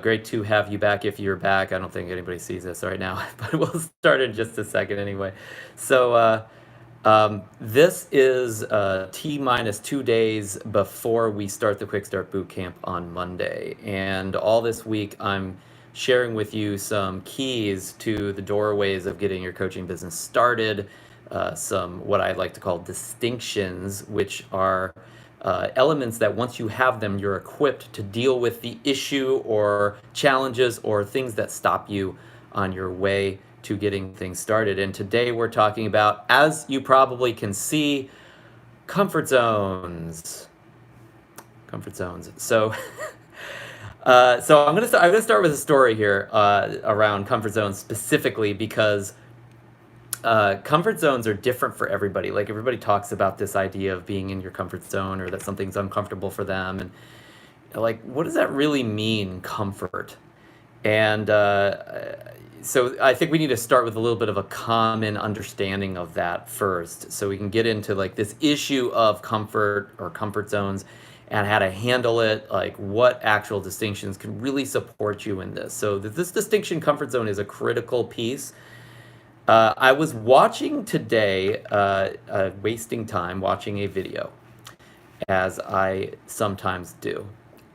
Great to have you back if you're back. I don't think anybody sees this right now, but we'll start in just a second anyway. So, this is T minus 2 days before we start the Quickstart Bootcamp on Monday. And all this week, I'm sharing with you some keys to the doorways of getting your coaching business started, some what I like to call distinctions, which are elements that once you have them, you're equipped to deal with the issue or challenges or things that stop you on your way to getting things started. And today we're talking about, as you probably can see, comfort zones. Comfort zones. So, so I'm gonna start with a story here around comfort zones specifically because comfort zones are different for everybody. Like everybody talks about this idea of being in your comfort zone or that something's uncomfortable for them, and like, what does that really mean, comfort? And so I think we need to start with a little bit of a common understanding of that first, so we can get into like this issue of comfort or comfort zones and how to handle it, like what actual distinctions can really support you in this. So this distinction comfort zone is a critical piece. I was watching today, wasting time watching a video, as I sometimes do.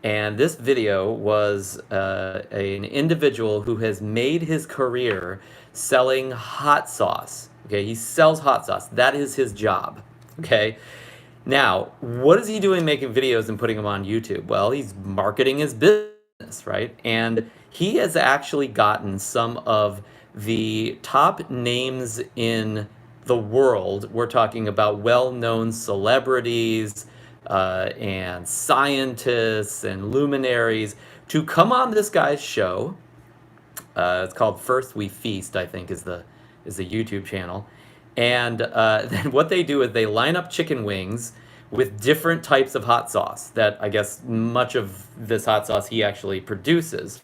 And this video was an individual who has made his career selling hot sauce. Okay, he sells hot sauce. That is his job. Okay. Now, what is he doing making videos and putting them on YouTube? Well, he's marketing his business, right? And he has actually gotten some of the top names in the world. We're talking about well-known celebrities, and scientists and luminaries to come on this guy's show. It's called First We Feast, I think, is the YouTube channel. And then what they do is they line up chicken wings with different types of hot sauce that I guess much of this hot sauce he actually produces.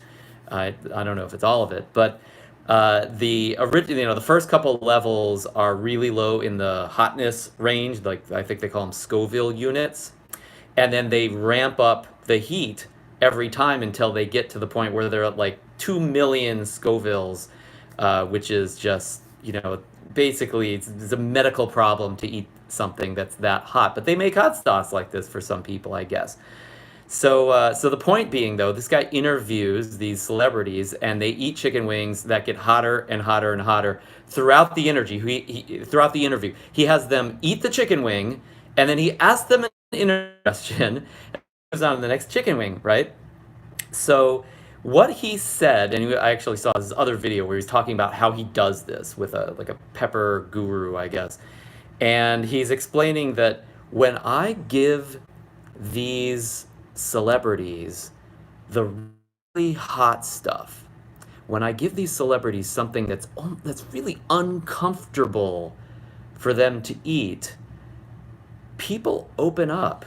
I don't know if it's all of it, but the original, the first couple levels are really low in the hotness range, like I think they call them Scoville units, and then they ramp up the heat every time until they get to the point where they're at like 2 million Scovilles, which is just, basically it's a medical problem to eat something that's that hot. But they make hot sauce like this for some people, I guess. So the point being, though, this guy interviews these celebrities, and they eat chicken wings that get hotter and hotter and hotter throughout the throughout the interview. He has them eat the chicken wing, and then he asks them an question, and goes on to the next chicken wing, right? So what he said, and I actually saw this other video where he's talking about how he does this with a pepper guru, I guess, and he's explaining that when I give these celebrities the really hot stuff, when I give these celebrities something that's really uncomfortable for them to eat, people open up.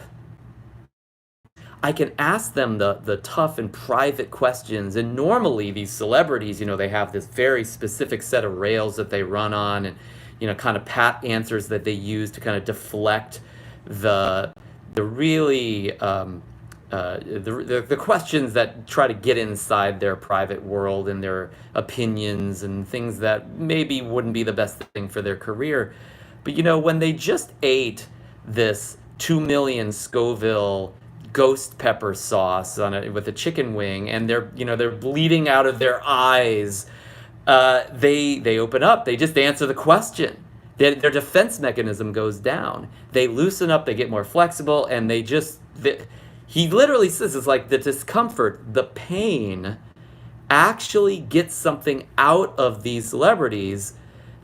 I can ask them the tough and private questions, and normally these celebrities, they have this very specific set of rails that they run on, and kind of pat answers that they use to kind of deflect the really the questions that try to get inside their private world and their opinions and things that maybe wouldn't be the best thing for their career. But when they just ate this 2 million Scoville ghost pepper sauce on it with a chicken wing, and they're bleeding out of their eyes, they open up. They just answer the question. Their defense mechanism goes down. They loosen up. They get more flexible, and he literally says it's like the discomfort, the pain, actually gets something out of these celebrities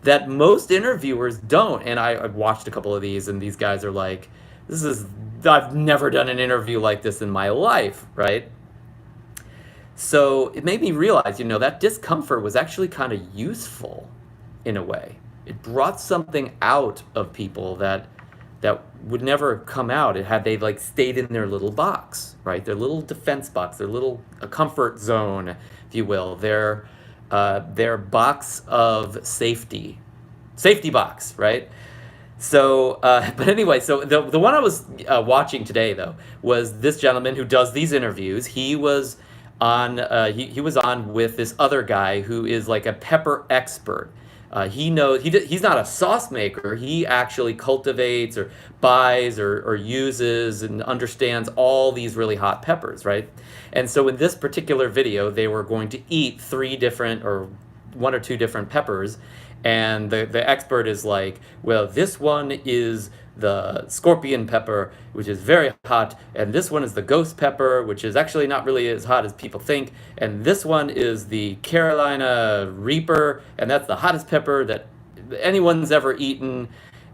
that most interviewers don't. And I've watched a couple of these, and these guys are like, I've never done an interview like this in my life, right? So it made me realize, that discomfort was actually kind of useful in a way. It brought something out of people that would never come out had they stayed in their little box, right? Their little defense box, their little comfort zone, if you will, their box of safety box, right? So, but anyway, so the one I was watching today, though, was this gentleman who does these interviews. He was on he was on with this other guy who is like a pepper expert. He's not a sauce maker. He actually cultivates or buys or uses and understands all these really hot peppers, right? And so in this particular video, they were going to eat three different or one or two different peppers, and the expert is like, well, this one is the scorpion pepper, which is very hot, and this one is the ghost pepper, which is actually not really as hot as people think, and this one is the Carolina Reaper, and that's the hottest pepper that anyone's ever eaten.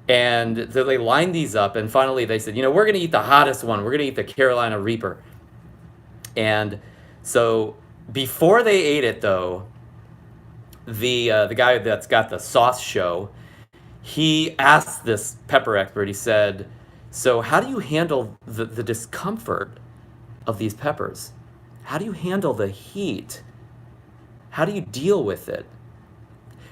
And so they lined these up, and finally they said, we're going to eat the hottest one. We're going to eat the Carolina Reaper. And so before they ate it, though, the guy that's got the sauce show, he asked this pepper expert, he said, so how do you handle the discomfort of these peppers? How do you handle the heat? How do you deal with it?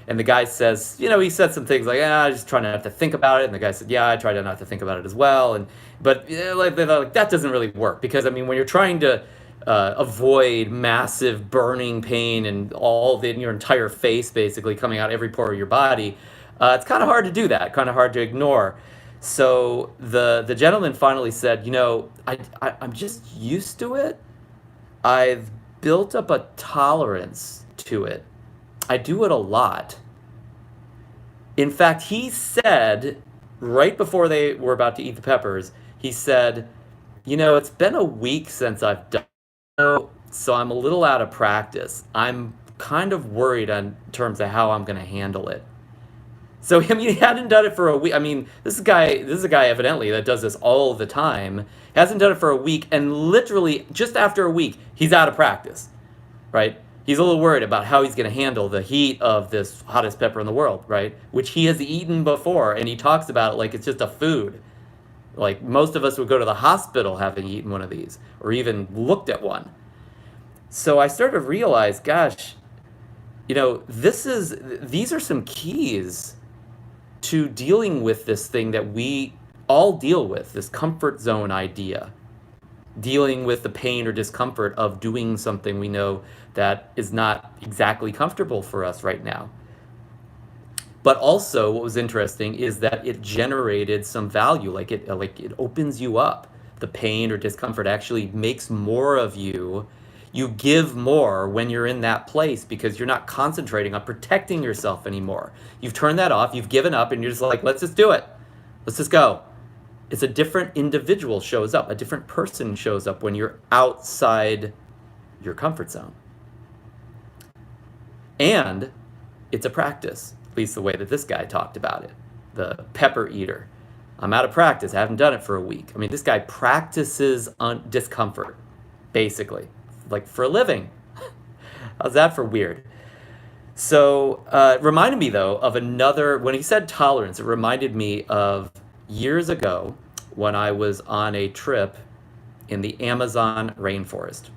And the guy says, he said some things like, I just try not to think about it. And the guy said, yeah, I try not to think about it as well. But like that doesn't really work, because when you're trying to avoid massive burning pain and all in your entire face basically coming out every pore of your body, it's kind of hard to do that, kind of hard to ignore. So the gentleman finally said, I'm just used to it. I've built up a tolerance to it. I do it a lot. In fact, he said, right before they were about to eat the peppers, he said, it's been a week since I've done it, so I'm a little out of practice. I'm kind of worried in terms of how I'm going to handle it. So, he hadn't done it for a week. This is a guy evidently that does this all the time. He hasn't done it for a week, and literally just after a week, he's out of practice, right? He's a little worried about how he's going to handle the heat of this hottest pepper in the world, right? Which he has eaten before, and he talks about it like it's just a food. Like most of us would go to the hospital having eaten one of these, or even looked at one. So I started to realize, gosh, these are some keys to dealing with this thing that we all deal with, this comfort zone idea. Dealing with the pain or discomfort of doing something we know that is not exactly comfortable for us right now. But also, what was interesting is that it generated some value, like it opens you up. The pain or discomfort actually makes more of you. You give more when you're in that place because you're not concentrating on protecting yourself anymore. You've turned that off, you've given up, and you're just like, let's just do it. Let's just go. It's a different individual shows up, a different person shows up when you're outside your comfort zone. And it's a practice, at least the way that this guy talked about it, the pepper eater. I'm out of practice, I haven't done it for a week. This guy practices on discomfort, basically, like for a living. How's that for weird? So it reminded me, though, of another, when he said tolerance, it reminded me of years ago when I was on a trip in the Amazon rainforest.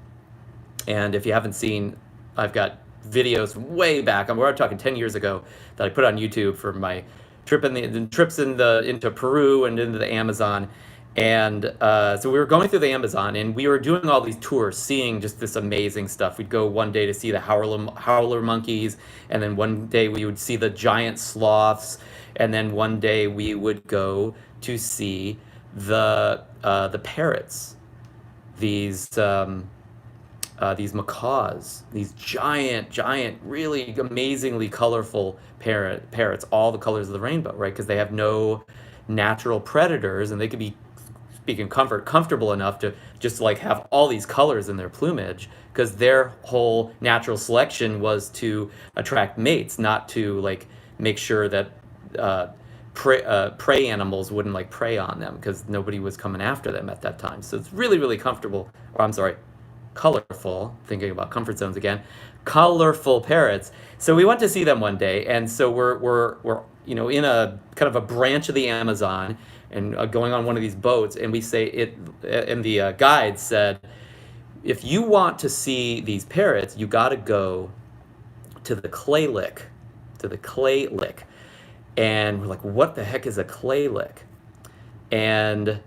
And if you haven't seen, I've got videos way back, we're talking 10 years ago, that I put on YouTube for my trip into Peru and into the Amazon. And so we were going through the Amazon, and we were doing all these tours, seeing just this amazing stuff. We'd go one day to see the howler monkeys, and then one day we would see the giant sloths, and then one day we would go to see the parrots, these macaws, these giant, really amazingly colorful parrots, all the colors of the rainbow, right? Because they have no natural predators, and they could be, speaking comfortable enough to just like have all these colors in their plumage, because their whole natural selection was to attract mates, not to like make sure that prey animals wouldn't like prey on them, because nobody was coming after them at that time. So it's really comfortable, or I'm sorry, colorful, thinking about comfort zones again, colorful parrots. So we went to see them one day, and so we're in a kind of a branch of the Amazon, and going on one of these boats, and we say it, and the guide said, if you want to see these parrots, you got to go to the clay lick, and we're like, what the heck is a clay lick? And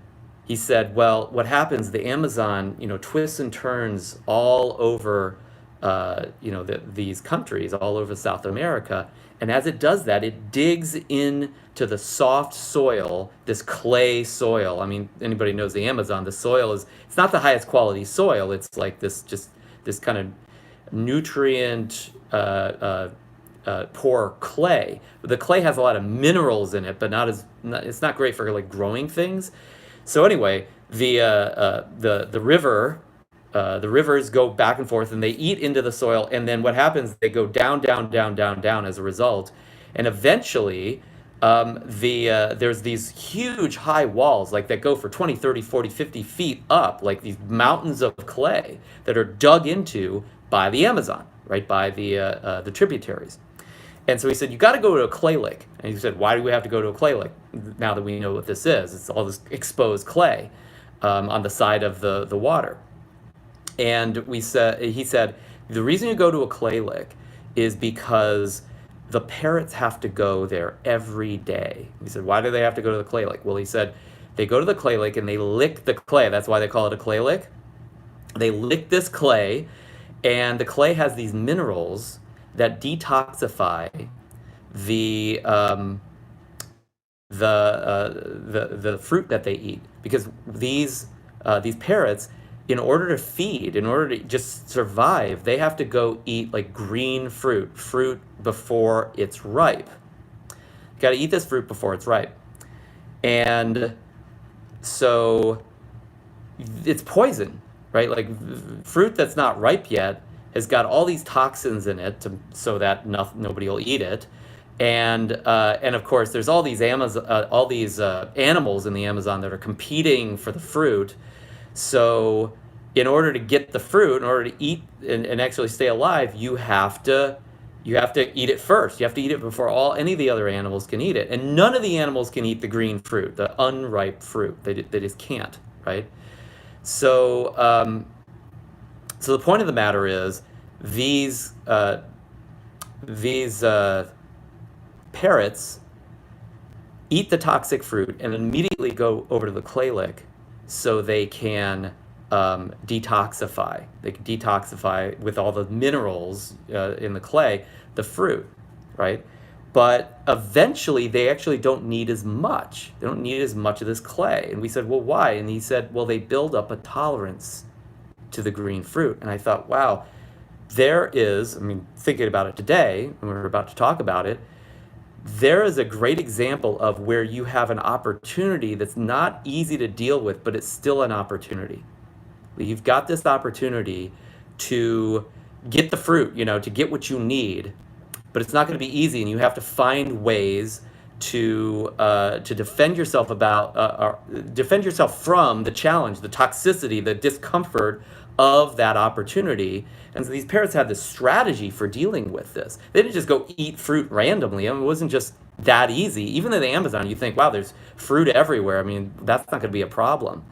he said, well, what happens, the Amazon, twists and turns all over, these countries, all over South America. And as it does that, it digs into the soft soil, this clay soil. I mean, anybody knows the Amazon, the soil it's not the highest quality soil. It's like this kind of nutrient, poor clay. The clay has a lot of minerals in it, but it's not great for like growing things. So anyway, the rivers go back and forth, and they eat into the soil. And then what happens? They go down, down, down, down, down as a result, and eventually, there's these huge high walls like that go for 20, 30, 40, 50 feet up, like these mountains of clay that are dug into by the Amazon, right, by the tributaries. And so he said, you got to go to a clay lake. And he said, why do we have to go to a clay lake now that we know what this is? It's all this exposed clay on the side of the water. And he said, the reason you go to a clay lake is because the parrots have to go there every day. He said, why do they have to go to the clay lake? Well, he said, they go to the clay lake and they lick the clay. That's why they call it a clay lake. They lick this clay, and the clay has these minerals that detoxify the fruit that they eat, because these parrots, in order to feed, in order to just survive, they have to go eat like green fruit before it's ripe. You got to eat this fruit before it's ripe, and so it's poison, right? Like fruit that's not ripe yet has got all these toxins in it so that nobody will eat it, and of course there's all these animals in the Amazon that are competing for the fruit. So in order to get the fruit, in order to eat and actually stay alive, you have to eat it first. You have to eat it before any of the other animals can eat it, and none of the animals can eat the green fruit, the unripe fruit. They just can't, right? So so the point of the matter is, these parrots eat the toxic fruit and immediately go over to the clay lake so they can detoxify. They can detoxify with all the minerals in the clay, the fruit, right? But eventually they actually don't need as much. They don't need as much of this clay. And we said, well, why? And he said, well, they build up a tolerance to the green fruit. And I thought, wow, thinking about it today, and we're about to talk about it, there is a great example of where you have an opportunity that's not easy to deal with, but it's still an opportunity. You've got this opportunity to get the fruit, to get what you need, but it's not going to be easy, and you have to find ways to defend yourself from the challenge, the toxicity, the discomfort of that opportunity. And so these parrots had this strategy for dealing with this. They didn't just go eat fruit randomly. It wasn't just that easy. Even in the Amazon, you think, wow, there's fruit everywhere. That's not going to be a problem.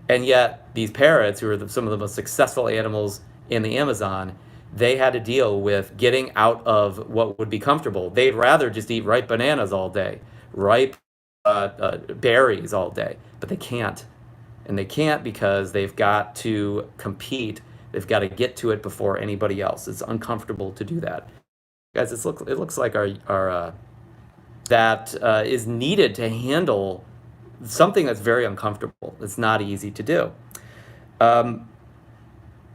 And yet these parrots, who are some of the most successful animals in the Amazon, they had to deal with getting out of what would be comfortable. They'd rather just eat ripe bananas all day, ripe berries all day, but they can't. And they can't because they've got to compete. They've got to get to it before anybody else. It's uncomfortable to do that. Guys, it looks like our that is needed to handle something that's very uncomfortable. It's not easy to do.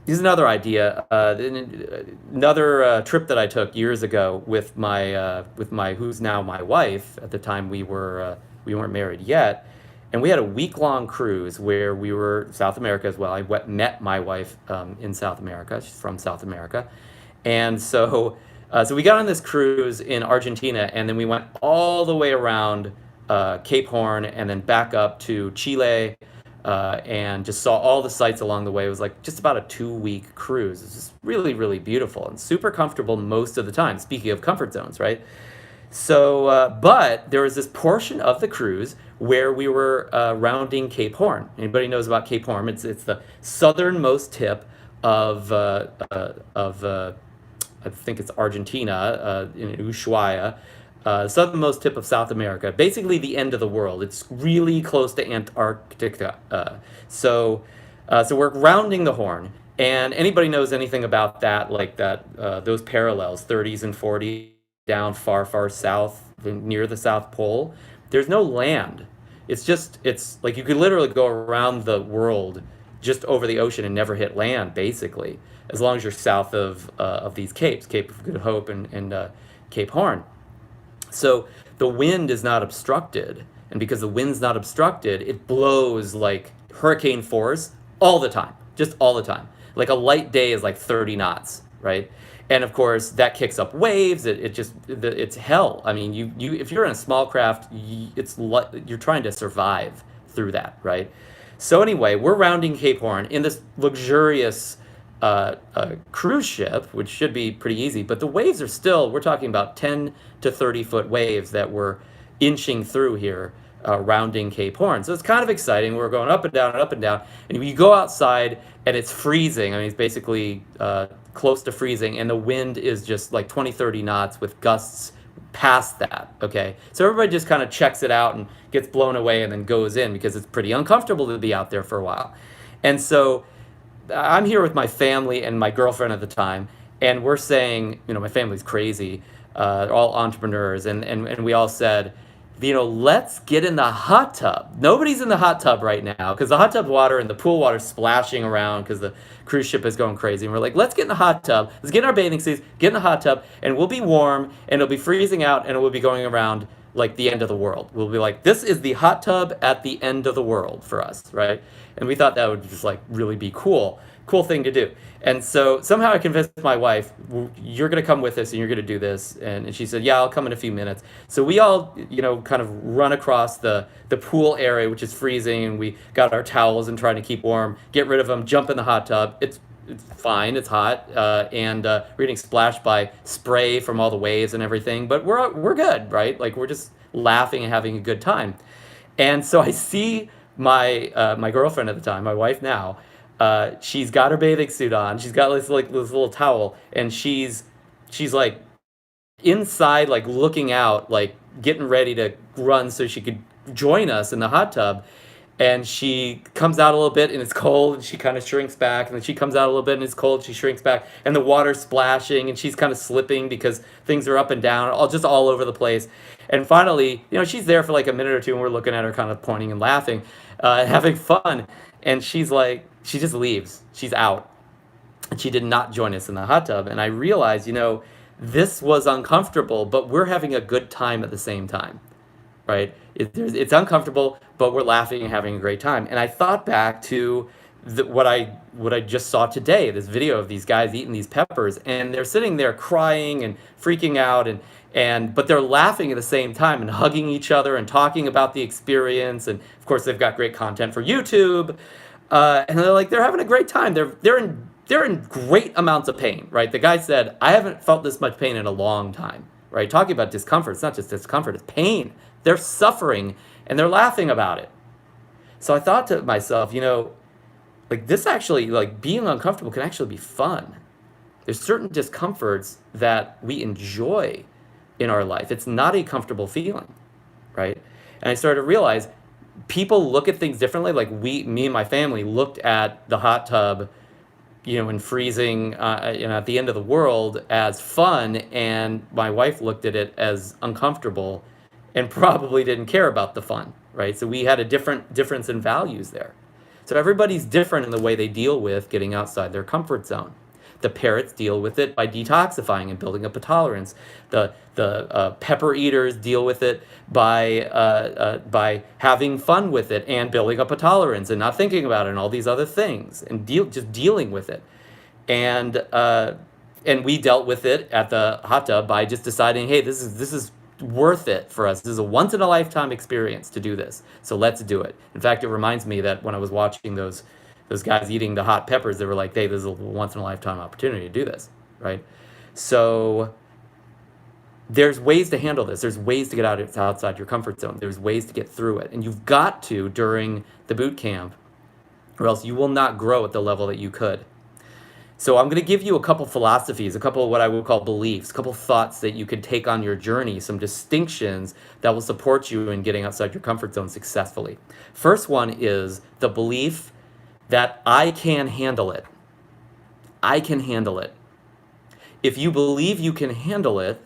Here's another idea. Another trip that I took years ago with my who's now my wife. At the time we weren't married yet, and we had a week-long cruise where we were South America as well. I met my wife in South America. She's from South America, and so we got on this cruise in Argentina, and then we went all the way around Cape Horn, and then back up to Chile. And just saw all the sights along the way. It was like just about a 2-week cruise. It's just really, really beautiful and super comfortable most of the time. Speaking of comfort zones, right? So, but there was this portion of the cruise where we were rounding Cape Horn. Anybody knows about Cape Horn? It's the southernmost tip of I think it's Argentina, in Ushuaia. southernmost tip of South America, basically the end of the world. It's really close to Antarctica. So we're rounding the horn. And anybody knows anything about that, like that, those parallels, 30s and 40s, down far, far south, near the South Pole, there's no land. It's like you could literally go around the world just over the ocean and never hit land, basically, as long as you're south of these capes, Cape of Good Hope and Cape Horn. So the wind is not obstructed, and because the wind's not obstructed, it blows like hurricane force all the time, just all the time. Like a light day is like 30 knots, right? And of course that kicks up waves. It's hell. I mean, you if you're in a small craft, you're trying to survive through that, right? So anyway, we're rounding Cape Horn in this luxurious cruise ship, which should be pretty easy, but the waves are still, we're talking about 10 to 30 foot waves that we're inching through here, rounding Cape Horn. So it's kind of exciting. We're going up and down and up and down. And you go outside and it's freezing. I mean, it's basically close to freezing, and the wind is just like 20, 30 knots with gusts past that, okay? So everybody just kind of checks it out and gets blown away and then goes in because it's pretty uncomfortable to be out there for a while. And so I'm here with my family and my girlfriend at the time, and we're saying, my family's crazy, all entrepreneurs, and we all said, let's get in the hot tub. Nobody's in the hot tub right now because the hot tub water and the pool water is splashing around because the cruise ship is going crazy. And we're like, let's get in the hot tub. Let's get in our bathing suits, get in the hot tub, and we'll be warm, and it'll be freezing out, and we'll be going around like the end of the world. We'll be like, this is the hot tub at the end of the world for us, right? And we thought that would just like really be cool thing to do. And so somehow I convinced my wife, you're going to come with us and you're going to do this. And she said, yeah, I'll come in a few minutes. So we all, kind of run across the pool area, which is freezing. And we got our towels and trying to keep warm, get rid of them, jump in the hot tub. It's fine. It's hot. And we're getting splashed by spray from all the waves and everything. But we're good, right? Like we're just laughing and having a good time. And so I see my girlfriend at the time, my wife now, she's got her bathing suit on. She's got this little towel, and she's like inside, like looking out, like getting ready to run so she could join us in the hot tub. And she comes out a little bit and it's cold, and she kind of shrinks back, and then she comes out a little bit and it's cold, she shrinks back, and the water's splashing, and she's kind of slipping because things are up and down, all over the place. And finally, she's there for like a minute or two, and we're looking at her kind of pointing and laughing, having fun. And she's like, she just leaves. She's out. And she did not join us in the hot tub. And I realized, this was uncomfortable, but we're having a good time at the same time, right? It's uncomfortable, but we're laughing and having a great time. And I thought back to what I just saw today, this video of these guys eating these peppers, and they're sitting there crying and freaking out, but they're laughing at the same time and hugging each other and talking about the experience. And of course, they've got great content for YouTube. And they're having a great time. They're in great amounts of pain, right? The guy said, I haven't felt this much pain in a long time, right? Talking about discomfort, it's not just discomfort, it's pain. They're suffering and they're laughing about it. So I thought to myself, this actually, like being uncomfortable can actually be fun. There's certain discomforts that we enjoy in our life. It's not a comfortable feeling, right? And I started to realize people look at things differently. Like me and my family looked at the hot tub, in freezing, at the end of the world as fun, and my wife looked at it as uncomfortable and probably didn't care about the fun, right? So we had a difference in values there. So everybody's different in the way they deal with getting outside their comfort zone. The parrots deal with it by detoxifying and building up a tolerance. The pepper eaters deal with it by having fun with it and building up a tolerance and not thinking about it and all these other things and just dealing with it. And we dealt with it at the hot tub by just deciding, hey, this is worth it for us. This is a once in a lifetime experience to do this. So let's do it. In fact, it reminds me that when I was watching those guys eating the hot peppers, they were like, hey, this is a once in a lifetime opportunity to do this, right? So there's ways to handle this. There's ways to get outside your comfort zone. There's ways to get through it. And you've got to during the boot camp, or else you will not grow at the level that you could. So I'm going to give you a couple philosophies, a couple of what I would call beliefs, a couple thoughts that you could take on your journey, some distinctions that will support you in getting outside your comfort zone successfully. First one is the belief that I can handle it. I can handle it. If you believe you can handle it,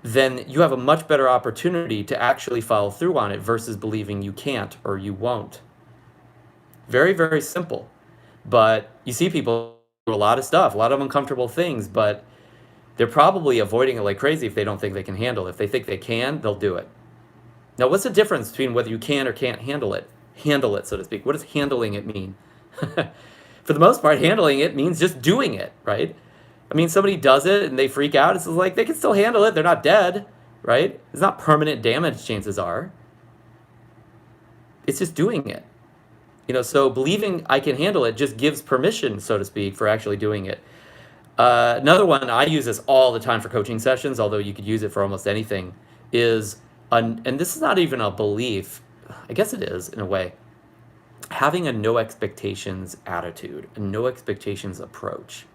then you have a much better opportunity to actually follow through on it versus believing you can't or you won't. Very, very simple. But you see people do a lot of stuff, a lot of uncomfortable things, but they're probably avoiding it like crazy if they don't think they can handle it. If they think they can, they'll do it. Now, what's the difference between whether you can or can't handle it? Handle it, so to speak. What does handling it mean? For the most part, handling it means just doing it, right? I mean, somebody does it and they freak out. It's like they can still handle it. They're not dead, right? It's not permanent damage, chances are. It's just doing it. So believing I can handle it just gives permission, so to speak, for actually doing it. Another one, I use this all the time for coaching sessions, although you could use it for almost anything, is, and this is not even a belief, I guess it is in a way, having a no expectations attitude, a no expectations approach.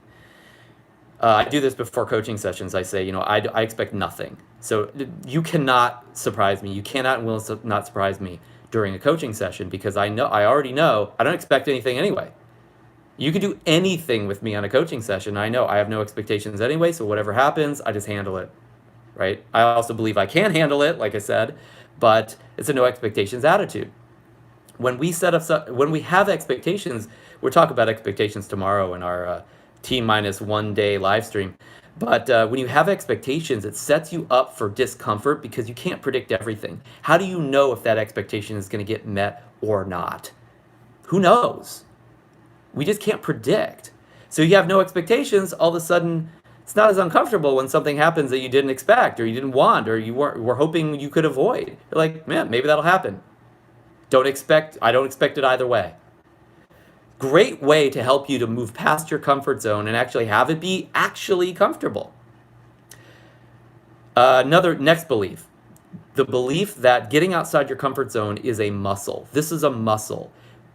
I do this before coaching sessions. I say, I expect nothing. So you cannot surprise me. You cannot and will not surprise me during a coaching session because I already know I don't expect anything anyway. You can do anything with me on a coaching session. I know I have no expectations anyway, so whatever happens, I just handle it, right? I also believe I can handle it, like I said, but it's a no expectations attitude. When we have expectations, we'll talk about expectations tomorrow in our T-1 day live stream. But when you have expectations, it sets you up for discomfort because you can't predict everything. How do you know if that expectation is going to get met or not? Who knows? We just can't predict. So you have no expectations, all of a sudden, it's not as uncomfortable when something happens that you didn't expect or you didn't want or you were hoping you could avoid. You're like, man, maybe that'll happen. I don't expect it either way. Great way to help you to move past your comfort zone and actually have it be actually comfortable. Next belief, the belief that getting outside your comfort zone is a muscle. This is a muscle.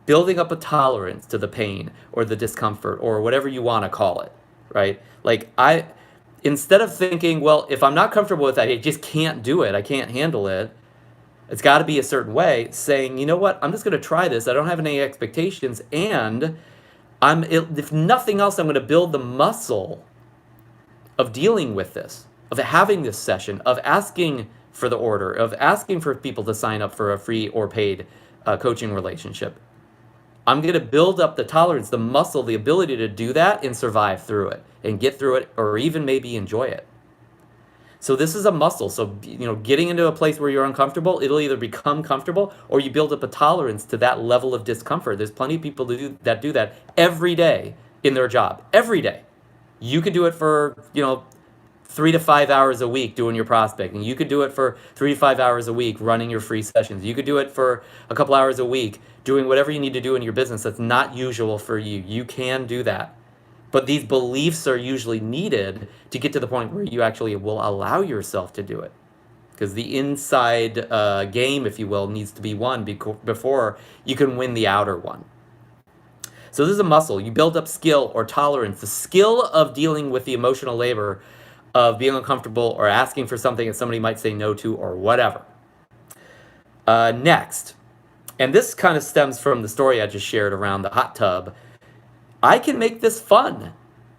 Building up a tolerance to the pain or the discomfort or whatever you want to call it, right? Like instead of thinking, well, if I'm not comfortable with that, I just can't do it, I can't handle it, it's got to be a certain way, saying, you know what, I'm just going to try this. I don't have any expectations. And if nothing else, I'm going to build the muscle of dealing with this, of having this session, of asking for the order, of asking for people to sign up for a free or paid coaching relationship. I'm going to build up the tolerance, the muscle, the ability to do that and survive through it and get through it or even maybe enjoy it. So this is a muscle. So, getting into a place where you're uncomfortable, it'll either become comfortable or you build up a tolerance to that level of discomfort. There's plenty of people that do that every day in their job, every day. You could do it for, 3 to 5 hours a week doing your prospecting. You could do it for 3 to 5 hours a week running your free sessions. You could do it for a couple hours a week doing whatever you need to do in your business that's not usual for you. You can do that. But these beliefs are usually needed to get to the point where you actually will allow yourself to do it. Because the inside game, if you will, needs to be won before you can win the outer one. So this is a muscle. You build up skill or tolerance, the skill of dealing with the emotional labor of being uncomfortable or asking for something that somebody might say no to or whatever. Next, and this kind of stems from the story I just shared around the hot tub, I can make this fun.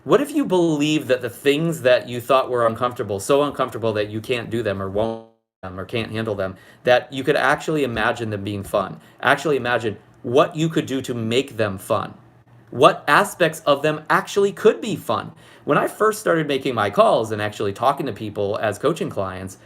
What if you believe that the things that you thought were uncomfortable, so uncomfortable that you can't do them or won't do them or can't handle them, that you could actually imagine them being fun? Actually imagine what you could do to make them fun. What aspects of them actually could be fun? When I first started making my calls and actually talking to people as coaching clients,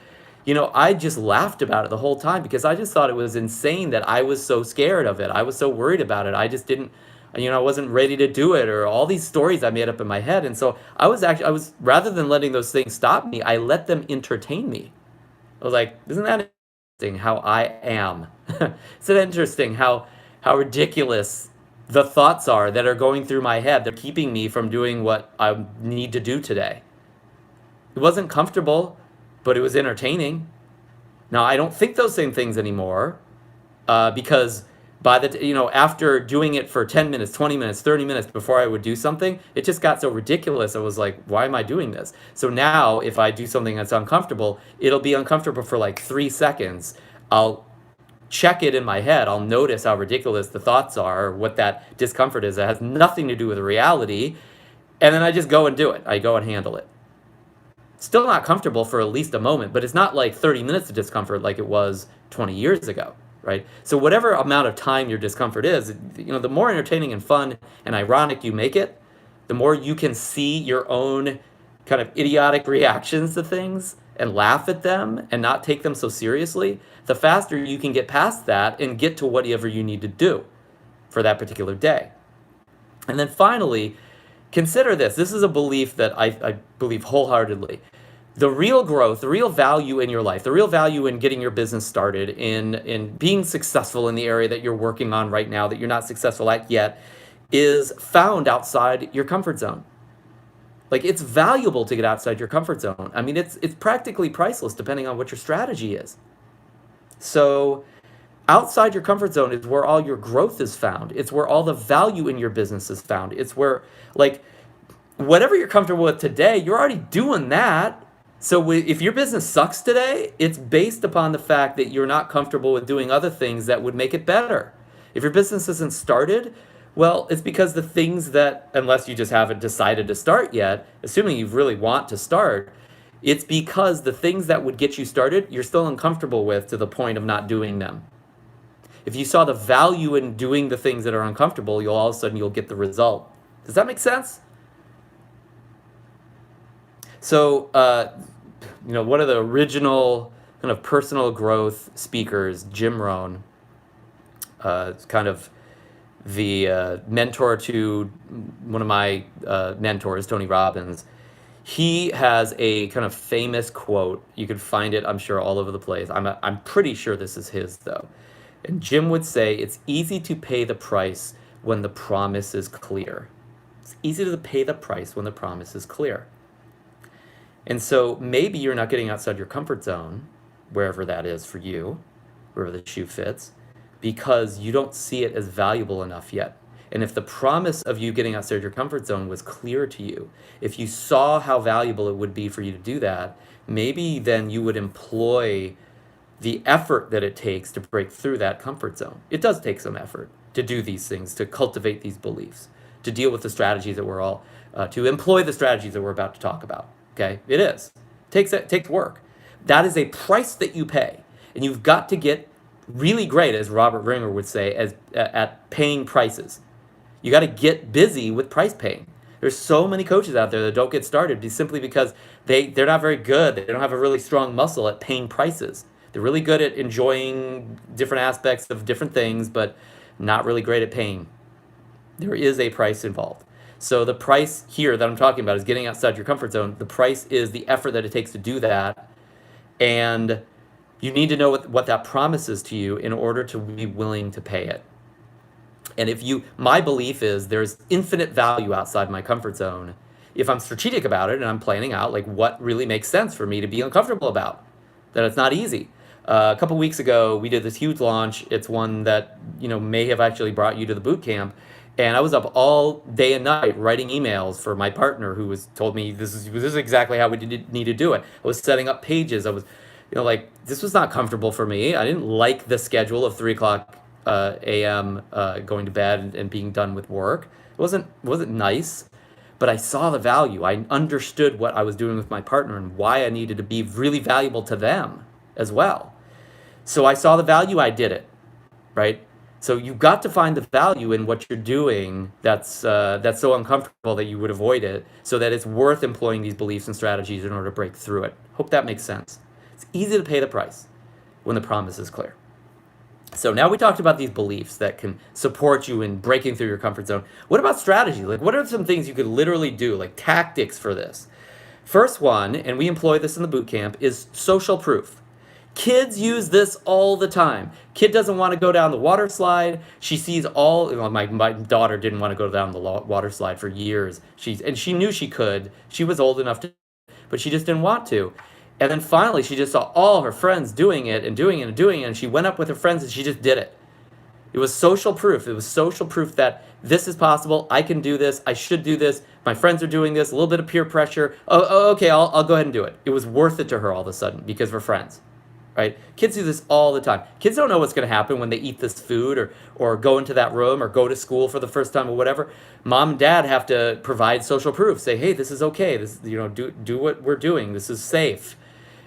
I just laughed about it the whole time because I just thought it was insane that I was so scared of it. I was so worried about it. I just didn't, I wasn't ready to do it, or all these stories I made up in my head. And so I was rather than letting those things stop me, I let them entertain me. I was like, isn't that interesting how I am? Isn't it interesting how ridiculous the thoughts are that are going through my head? They're keeping me from doing what I need to do today. It wasn't comfortable, but it was entertaining. Now, I don't think those same things anymore because after doing it for 10 minutes, 20 minutes, 30 minutes before I would do something, it just got so ridiculous. I was like, why am I doing this? So now if I do something that's uncomfortable, it'll be uncomfortable for like 3 seconds. I'll check it in my head. I'll notice how ridiculous the thoughts are, what that discomfort is. It has nothing to do with reality. And then I just go and do it. I go and handle it. Still not comfortable for at least a moment, but it's not like 30 minutes of discomfort like it was 20 years ago, right? So whatever amount of time your discomfort is, the more entertaining and fun and ironic you make it, the more you can see your own kind of idiotic reactions to things and laugh at them and not take them so seriously, the faster you can get past that and get to whatever you need to do for that particular day. And then finally, consider this. This is a belief that I believe wholeheartedly. The real growth, the real value in your life, the real value in getting your business started, in being successful in the area that you're working on right now that you're not successful at yet, is found outside your comfort zone. Like, it's valuable to get outside your comfort zone. I mean, it's practically priceless depending on what your strategy is. So outside your comfort zone is where all your growth is found. It's where all the value in your business is found. It's where, like, whatever you're comfortable with today, you're already doing that. So if your business sucks today, it's based upon the fact that you're not comfortable with doing other things that would make it better. If your business isn't started, well, it's because the things that, unless you just haven't decided to start yet, assuming you really want to start, it's because the things that would get you started, you're still uncomfortable with to the point of not doing them. If you saw the value in doing the things that are uncomfortable, all of a sudden you'll get the result. Does that make sense? So, one of the original kind of personal growth speakers, Jim Rohn, kind of the mentor to one of my mentors, Tony Robbins. He has a kind of famous quote. You can find it, I'm sure, all over the place. I'm pretty sure this is his, though. And Jim would say, it's easy to pay the price when the promise is clear. It's easy to pay the price when the promise is clear. And so maybe you're not getting outside your comfort zone, wherever that is for you, wherever the shoe fits, because you don't see it as valuable enough yet. And if the promise of you getting outside your comfort zone was clear to you, if you saw how valuable it would be for you to do that, maybe then you would employ the effort that it takes to break through that comfort zone. It does take some effort to do these things, to cultivate these beliefs, to deal with the strategies that to employ the strategies that we're about to talk about. Okay, it is. It takes work. That is a price that you pay, and you've got to get really great, as Robert Ringer would say, at paying prices. You got to get busy with price paying. There's so many coaches out there that don't get started simply because they're not very good. They don't have a really strong muscle at paying prices. They're really good at enjoying different aspects of different things, but not really great at paying. There is a price involved. So the price here that I'm talking about is getting outside your comfort zone. The price is the effort that it takes to do that. And you need to know what that promises to you in order to be willing to pay it. And my belief is there's infinite value outside my comfort zone if I'm strategic about it and I'm planning out like what really makes sense for me to be uncomfortable about. That it's not easy. A couple weeks ago, we did this huge launch. It's one that may have actually brought you to the boot camp. And I was up all day and night writing emails for my partner who told me this is exactly how we need to do it. I was setting up pages. I was, this was not comfortable for me. I didn't like the schedule of 3 o'clock a.m. Going to bed and being done with work. It wasn't nice, but I saw the value. I understood what I was doing with my partner and why I needed to be really valuable to them as well. So I saw the value. I did it, right? So you've got to find the value in what you're doing that's so uncomfortable that you would avoid it, so that it's worth employing these beliefs and strategies in order to break through it. Hope that makes sense. It's easy to pay the price when the promise is clear. So now we talked about these beliefs that can support you in breaking through your comfort zone. What about strategy? Like, what are some things you could literally do, like tactics for this? First one, and we employ this in the boot camp, is social proof. Kids use this all the time. Kid doesn't want to go down the water slide. She sees my daughter didn't want to go down the water slide for years. She knew she could. She was old enough to, but she just didn't want to. And then finally, she just saw all her friends doing it and doing it and doing it. And she went up with her friends and she just did it. It was social proof. It was social proof that this is possible. I can do this. I should do this. My friends are doing this. A little bit of peer pressure. Oh, okay, I'll go ahead and do it. It was worth it to her all of a sudden because we're friends, right? Kids do this all the time. Kids don't know what's going to happen when they eat this food or go into that room or go to school for the first time or whatever. Mom and dad have to provide social proof. Say, hey, this is okay. This, do what we're doing. This is safe.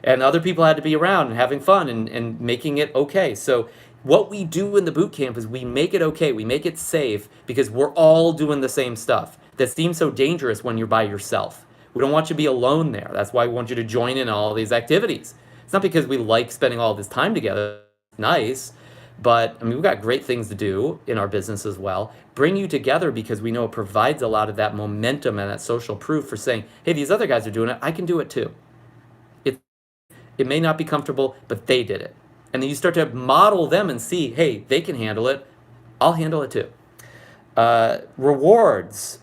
And other people had to be around and having fun and making it okay. So what we do in the boot camp is we make it okay. We make it safe because we're all doing the same stuff that seems so dangerous when you're by yourself. We don't want you to be alone there. That's why we want you to join in all these activities. It's not because we like spending all this time together. It's nice. But I mean, we've got great things to do in our business as well. Bring you together because we know it provides a lot of that momentum and that social proof for saying, hey, these other guys are doing it. I can do it too. It may not be comfortable, but they did it. And then you start to model them and see, hey, they can handle it. I'll handle it too. Rewards.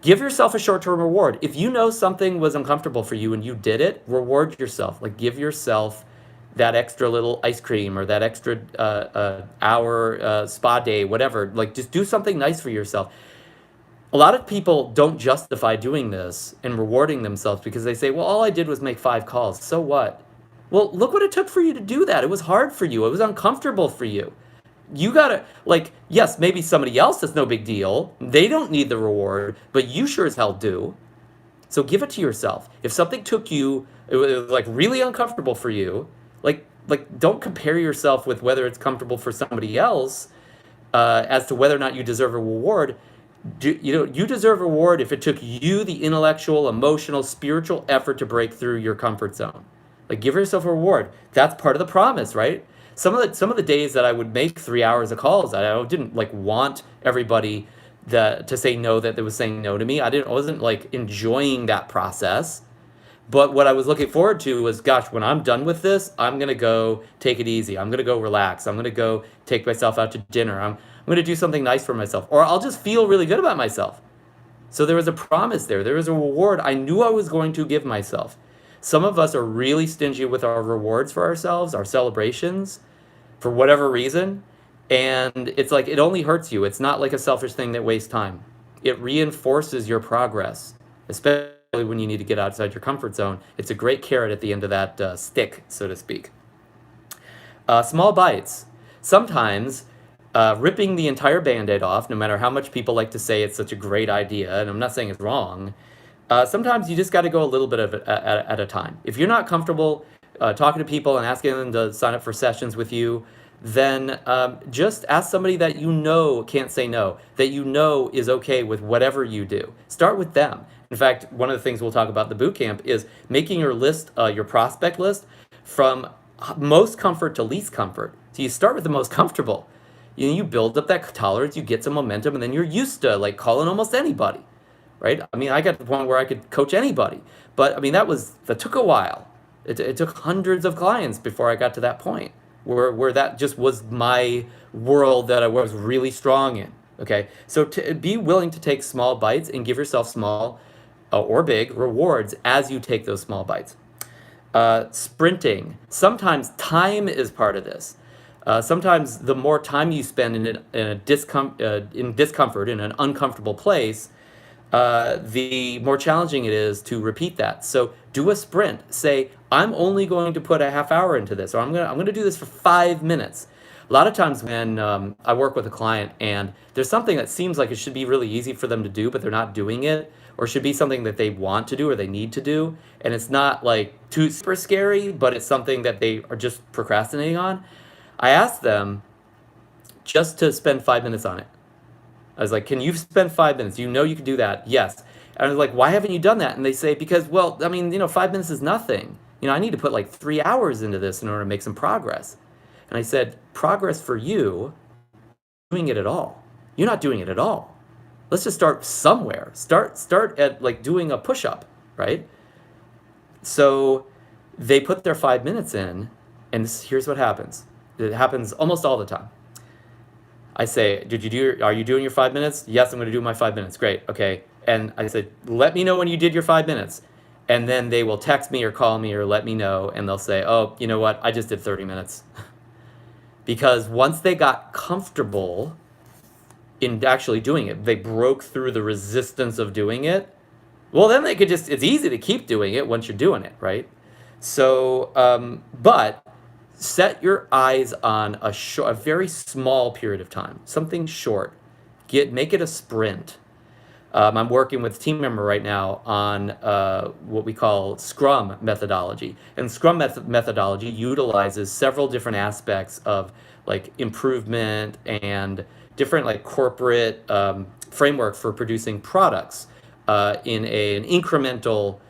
Give yourself a short-term reward. If you know something was uncomfortable for you and you did it, reward yourself. Like give yourself that extra little ice cream or that extra hour spa day, whatever. Like just do something nice for yourself. A lot of people don't justify doing this and rewarding themselves because they say, well, all I did was make 5 calls. So what? Well, look what it took for you to do that. It was hard for you. It was uncomfortable for you. You gotta, like, yes, maybe somebody else is no big deal. They don't need the reward, but you sure as hell do. So give it to yourself. If something took you, it was like really uncomfortable for you, like don't compare yourself with whether it's comfortable for somebody else as to whether or not you deserve a reward. You deserve a reward if it took you the intellectual, emotional, spiritual effort to break through your comfort zone. Like give yourself a reward. That's part of the promise, right? Some of the days that I would make 3 hours of calls, I didn't like want everybody to say no that they was saying no to me. I wasn't like enjoying that process. But what I was looking forward to was, gosh, when I'm done with this, I'm gonna go take it easy. I'm gonna go relax. I'm gonna go take myself out to dinner. I'm going to do something nice for myself, or I'll just feel really good about myself. So there was a promise there. There was a reward I knew I was going to give myself. Some of us are really stingy with our rewards for ourselves, our celebrations, for whatever reason. And it's like, it only hurts you. It's not like a selfish thing that wastes time. It reinforces your progress, especially when you need to get outside your comfort zone. It's a great carrot at the end of that stick, so to speak. Small bites. Sometimes ripping the entire Band-Aid off, no matter how much people like to say it's such a great idea, and I'm not saying it's wrong, sometimes you just got to go a little bit of it at a time. If you're not comfortable talking to people and asking them to sign up for sessions with you, then just ask somebody that you know can't say no, that you know is okay with whatever you do. Start with them. In fact, one of the things we'll talk about in the boot camp is making your list, your prospect list, from most comfort to least comfort. So you start with the most comfortable. You build up that tolerance, you get some momentum, and then you're used to like calling almost anybody, right? I mean, I got to the point where I could coach anybody, but I mean, that took a while. It took hundreds of clients before I got to that point where that just was my world that I was really strong in. Okay, so to be willing to take small bites and give yourself small or big rewards as you take those small bites. Sprinting. Sometimes time is part of this. Sometimes the more time you spend in discomfort, in an uncomfortable place, the more challenging it is to repeat that. So do a sprint. Say, I'm only going to put a half hour into this, or I'm gonna do this for 5 minutes. A lot of times when I work with a client and there's something that seems like it should be really easy for them to do, but they're not doing it, or should be something that they want to do or they need to do, and it's not like too super scary, but it's something that they are just procrastinating on, I asked them just to spend 5 minutes on it. I was like, can you spend 5 minutes? You know you can do that. Yes. And I was like, why haven't you done that? And they say, because, well, I mean, 5 minutes is nothing. I need to put like 3 hours into this in order to make some progress. And I said, progress for you, doing it at all. You're not doing it at all. Let's just start somewhere. Start at like doing a push-up, right? So they put their 5 minutes in, and here's what happens. It happens almost all the time. I say, are you doing your 5 minutes? Yes, I'm going to do my 5 minutes. Great. Okay. And I said, let me know when you did your 5 minutes. And then they will text me or call me or let me know. And they'll say, oh, you know what? I just did 30 minutes. because once they got comfortable in actually doing it, they broke through the resistance of doing it. Well, then they could just, it's easy to keep doing it once you're doing it, right? So, but set your eyes on a very small period of time, something short. Make it a sprint. I'm working with a team member right now on what we call Scrum methodology. And Scrum methodology utilizes several different aspects of like improvement and different like corporate framework for producing products in an incremental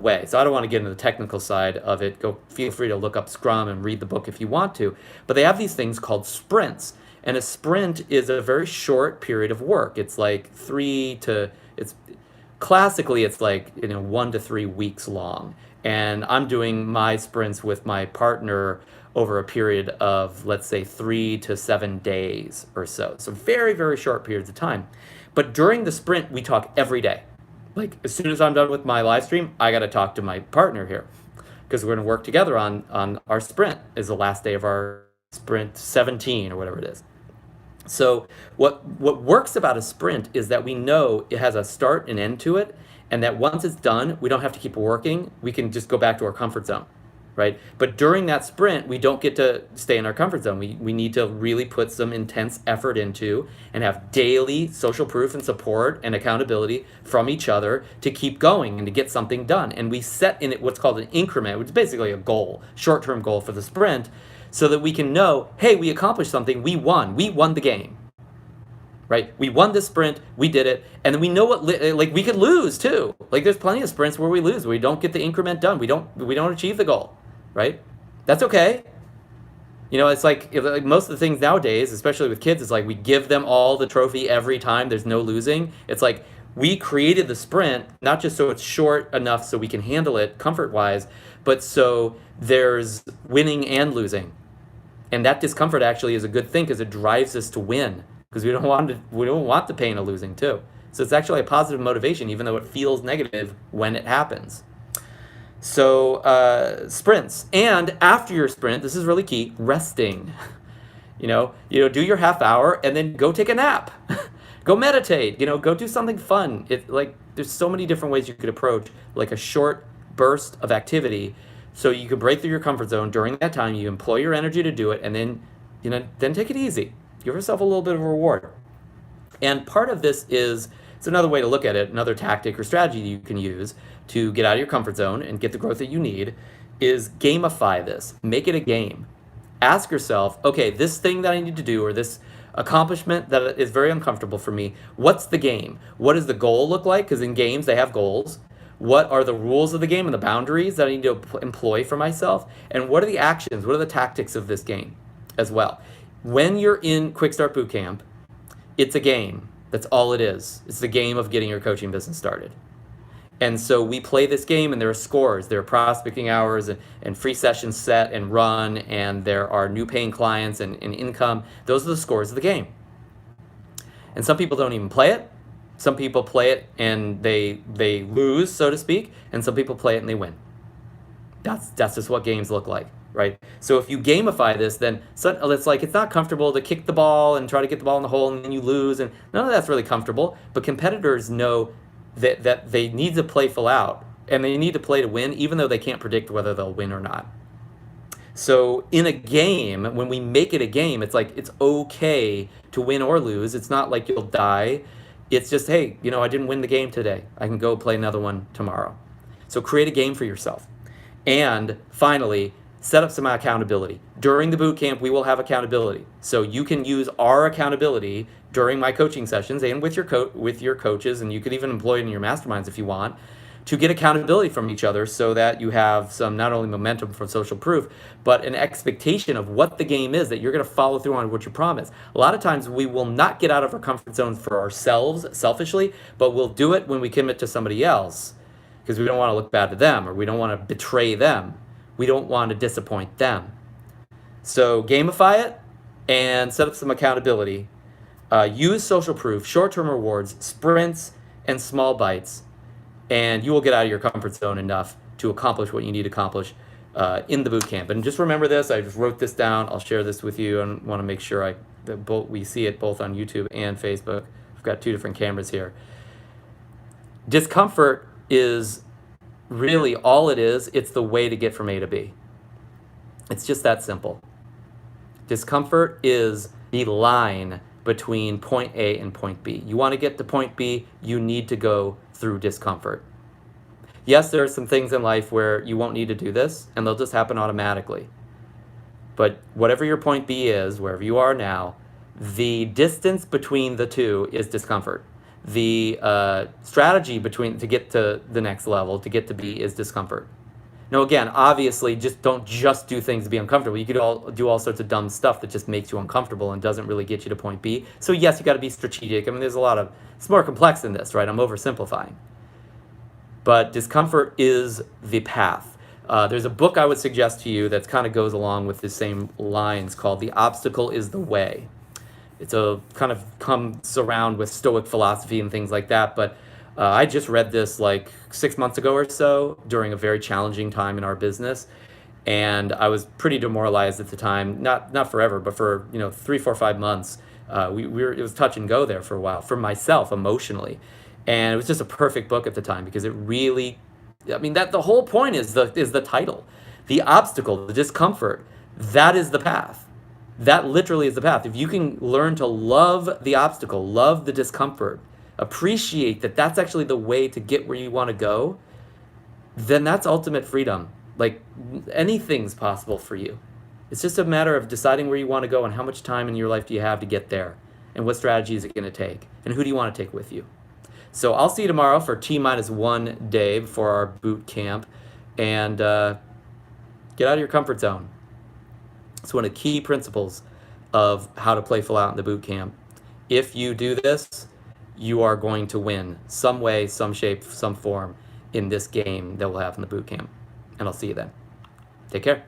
way. So I don't want to get into the technical side of it. Feel free to look up Scrum and read the book if you want to. But they have these things called sprints. And a sprint is a very short period of work. It's like classically it's like 1 to 3 weeks long. And I'm doing my sprints with my partner over a period of, let's say, 3 to 7 days or so. So very, very short periods of time. But during the sprint, we talk every day. Like as soon as I'm done with my live stream, I got to talk to my partner here because we're going to work together on our sprint. Is the last day of our sprint 17 or whatever it is. So what works about a sprint is that we know it has a start and end to it, and that once it's done, we don't have to keep working. We can just go back to our comfort zone, right? But during that sprint, we don't get to stay in our comfort zone. We need to really put some intense effort into and have daily social proof and support and accountability from each other to keep going and to get something done. And we set in it what's called an increment, which is basically a goal, short-term goal for the sprint, so that we can know, hey, we accomplished something, we won the game, right? We won this sprint, we did it, and then we know we could lose too. Like there's plenty of sprints where we lose, we don't get the increment done, we don't achieve the goal, right? That's okay. It's like most of the things nowadays, especially with kids, it's like we give them all the trophy every time, there's no losing. It's like we created the sprint, not just so it's short enough so we can handle it comfort-wise, but so there's winning and losing. And that discomfort actually is a good thing because it drives us to win, because we don't want the pain of losing too. So it's actually a positive motivation, even though it feels negative when it happens. So sprints, and after your sprint, this is really key, resting. Do your half hour and then go take a nap, go meditate. Go do something fun. There's so many different ways you could approach like a short burst of activity. So you can break through your comfort zone during that time. You employ your energy to do it, and then take it easy. Give yourself a little bit of a reward. And part of this it's another way to look at it, another tactic or strategy you can use to get out of your comfort zone and get the growth that you need is gamify this. Make it a game. Ask yourself, okay, this thing that I need to do or this accomplishment that is very uncomfortable for me, what's the game? What does the goal look like? Because in games, they have goals. What are the rules of the game and the boundaries that I need to employ for myself? And what are the actions? What are the tactics of this game as well? When you're in Quickstart Bootcamp, it's a game. That's all it is. It's the game of getting your coaching business started. And so we play this game, and there are scores. There are prospecting hours and free sessions set and run, and there are new paying clients and income. Those are the scores of the game. And some people don't even play it. Some people play it and they lose, so to speak, and some people play it and they win. That's just what games look like, right? So if you gamify this, then it's like it's not comfortable to kick the ball and try to get the ball in the hole and then you lose, and none of that's really comfortable. But competitors know that they need to play full out, and they need to play to win, even though they can't predict whether they'll win or not. So in a game, when we make it a game, it's like it's okay to win or lose. It's not like you'll die. It's just, hey, I didn't win the game today. I can go play another one tomorrow. So create a game for yourself. And finally, set up some accountability. During the boot camp, we will have accountability. So you can use our accountability during my coaching sessions and with your coaches, and you could even employ it in your masterminds if you want, to get accountability from each other so that you have some not only momentum from social proof, but an expectation of what the game is, that you're going to follow through on what you promise. A lot of times we will not get out of our comfort zone for ourselves selfishly, but we'll do it when we commit to somebody else because we don't want to look bad to them, or we don't want to betray them. We don't want to disappoint them. So gamify it and set up some accountability. Use social proof, short-term rewards, sprints, and small bites, and you will get out of your comfort zone enough to accomplish what you need to accomplish in the boot camp. And just remember this, I just wrote this down. I'll share this with you and want to make sure we see it both on YouTube and Facebook. I've got 2 different cameras here. Discomfort is really all it is. It's the way to get from A to B. It's just that simple. Discomfort is the line between point A and point B. You want to get to point B, you need to go through discomfort. Yes, there are some things in life where you won't need to do this, and they'll just happen automatically. But whatever your point B is, wherever you are now, the distance between the two is discomfort. The strategy to get to the next level, to get to B, is discomfort. Now, again, obviously, don't just do things to be uncomfortable. You could do all sorts of dumb stuff that just makes you uncomfortable and doesn't really get you to point B. So yes, you got to be strategic. I mean, it's more complex than this, right? I'm oversimplifying. But discomfort is the path. There's a book I would suggest to you that kind of goes along with the same lines called The Obstacle is the Way. It's a kind of comes around with Stoic philosophy and things like that, but I just read this like 6 months ago or so during a very challenging time in our business, and I was pretty demoralized at the time. Not forever, but for 3, 4, 5 months. It was touch and go there for a while for myself emotionally, and it was just a perfect book at the time because it really, I mean, the whole point is the title, the obstacle, the discomfort. That is the path. That literally is the path. If you can learn to love the obstacle, love the discomfort, appreciate that that's actually the way to get where you want to go, then that's ultimate freedom. Like, anything's possible for you. It's just a matter of deciding where you want to go and how much time in your life do you have to get there, and what strategy is it going to take, and who do you want to take with you. So I'll see you tomorrow for T-1 day before our boot camp, and get out of your comfort zone. It's one of the key principles of how to play full out in the boot camp. If you do this, you are going to win some way, some shape, some form in this game that we'll have in the boot camp. And I'll see you then. Take care.